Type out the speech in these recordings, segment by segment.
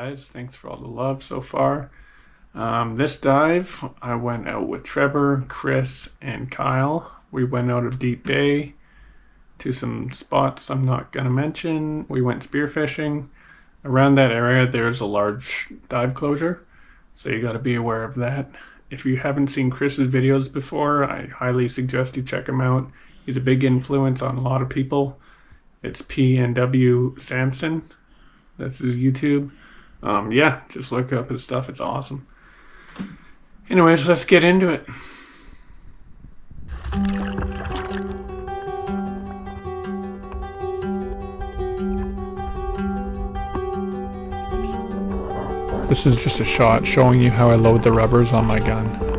guys, thanks for all the love so far. This dive, I went out with Trevor, Chris, and Kyle. We went out of Deep Bay to some spots I'm not going to mention. We went spearfishing. Around that area, there's a large dive closure, so you got to be aware of that. If you haven't seen Chris's videos before, I highly suggest you check him out. He's a big influence on a lot of people. It's PNW Samson. That's his YouTube. Yeah, just look up his stuff. It's awesome. Anyways, let's get into it. This is just a shot showing you how I load the rubbers on my gun.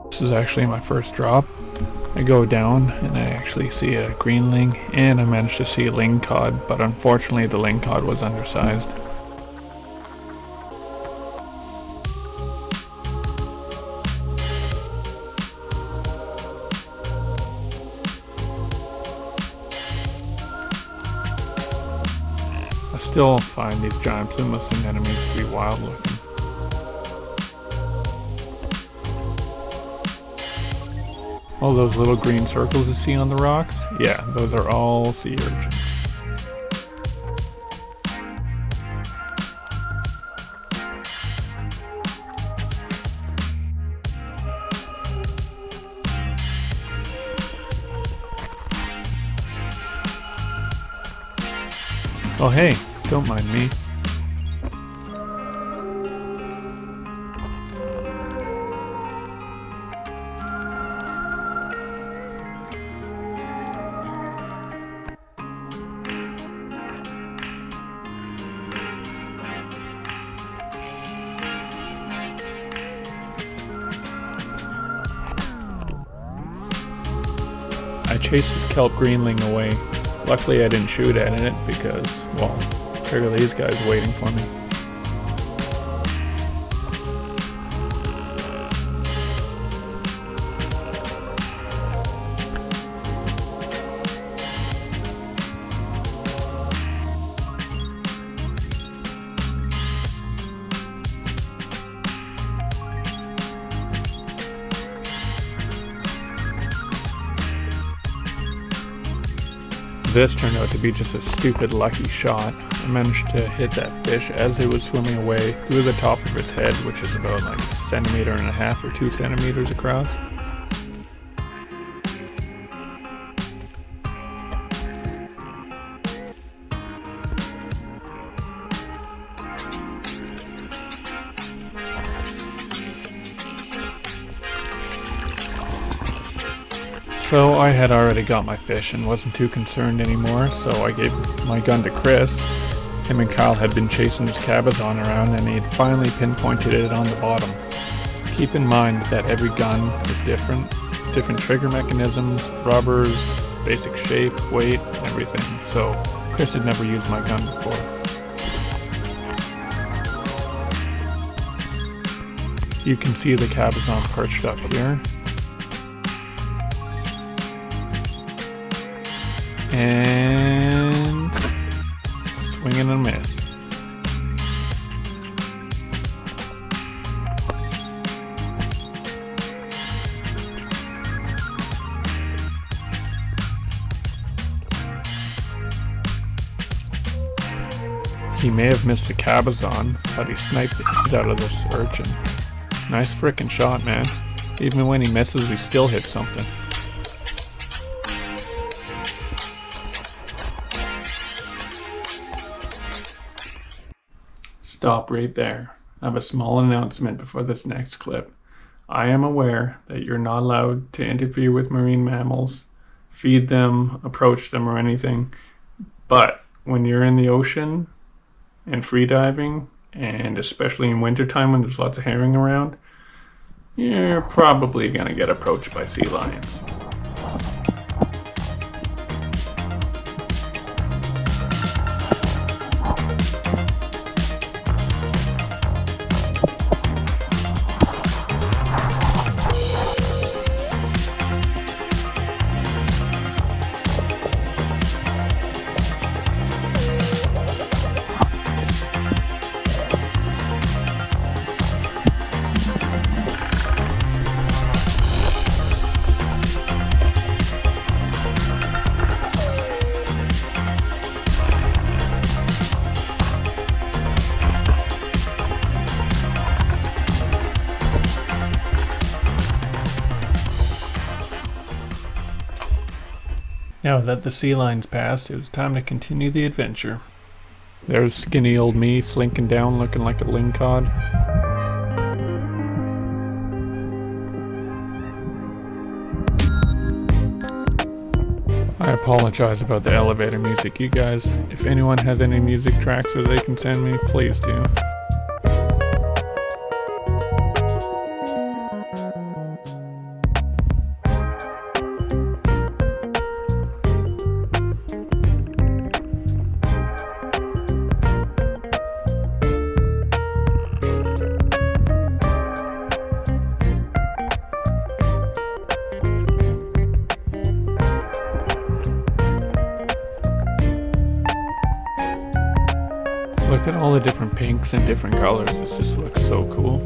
This is actually my first drop. I go down and I actually see a greenling and I managed to see a lingcod, but unfortunately the lingcod was undersized. I still find these giant plumeless anemones to be wild looking. All those little green circles you see on the rocks? Yeah, those are all sea urchins. Oh hey, don't mind me. I chased this kelp greenling away. Luckily I didn't shoot at it because, well, there are these guys waiting for me. This turned out to be just a stupid lucky shot. I managed to hit that fish as it was swimming away through the top of its head, which is about like 1.5 centimeters or 2 centimeters across. So I had already got my fish and wasn't too concerned anymore, so I gave my gun to Chris. Him and Kyle had been chasing this cabezon around and he had finally pinpointed it on the bottom. Keep in mind that every gun is different trigger mechanisms, rubbers, basic shape, weight, everything. So Chris had never used my gun before. You can see the cabezon perched up here. And swing and a miss. He may have missed the cabezon, but he sniped the shit out of this urchin. Nice frickin' shot, man. Even when he misses, he still hits something. Stop right there. I have a small announcement before this next clip. I am aware that you're not allowed to interfere with marine mammals, feed them, approach them, or anything. But when you're in the ocean and free diving, and especially in wintertime when there's lots of herring around, you're probably going to get approached by sea lions. Now that the sea line's passed, it was time to continue the adventure. There's skinny old me slinking down looking like a lingcod. I apologize about the elevator music, you guys. If anyone has any music tracks that they can send me, please do. Look at all the different pinks and different colors, it just looks so cool.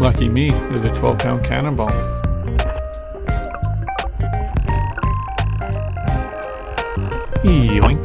Lucky me, there's a 12-pound cannonball. Yoink.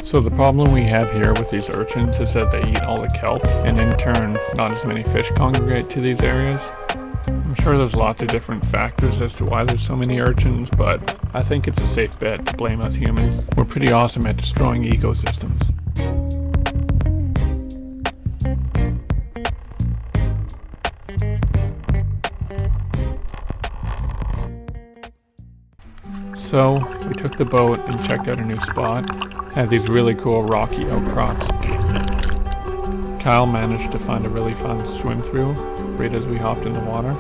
So the problem we have here with these urchins is that they eat all the kelp, and in turn, not as many fish congregate to these areas. I'm sure there's lots of different factors as to why there's so many urchins, but I think it's a safe bet to blame us humans. We're pretty awesome at destroying ecosystems. So, we took the boat and checked out a new spot. Had these really cool rocky outcrops. Kyle managed to find a really fun swim through right as we hopped in the water.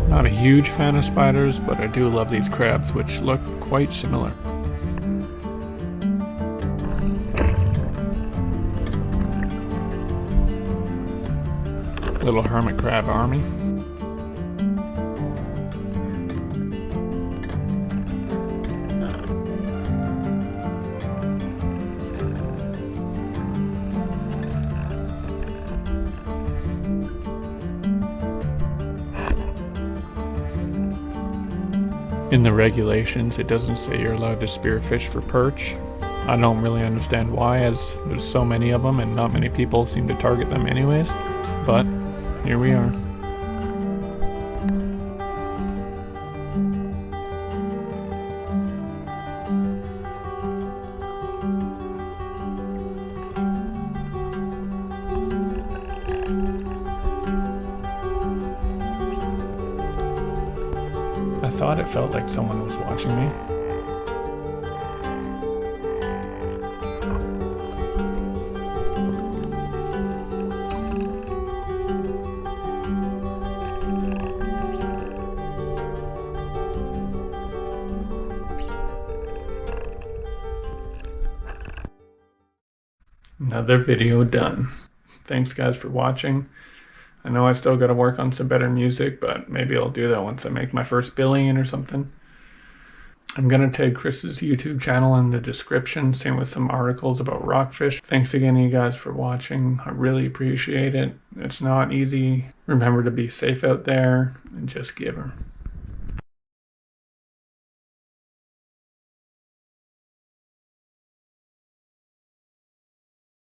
Not a huge fan of spiders, but I do love these crabs, which look quite similar. Little hermit crab army. In the regulations, it doesn't say you're allowed to spearfish for perch. I don't really understand why, as there's so many of them and not many people seem to target them anyways, but here we are. I thought it felt like someone was watching me. Another video done. Thanks guys for watching. I know I still got to work on some better music, but maybe I'll do that once I make my first billion or something. I'm going to tag Chris's YouTube channel in the description, same with some articles about rockfish. Thanks again, you guys, for watching. I really appreciate it. It's not easy. Remember to be safe out there and just give her.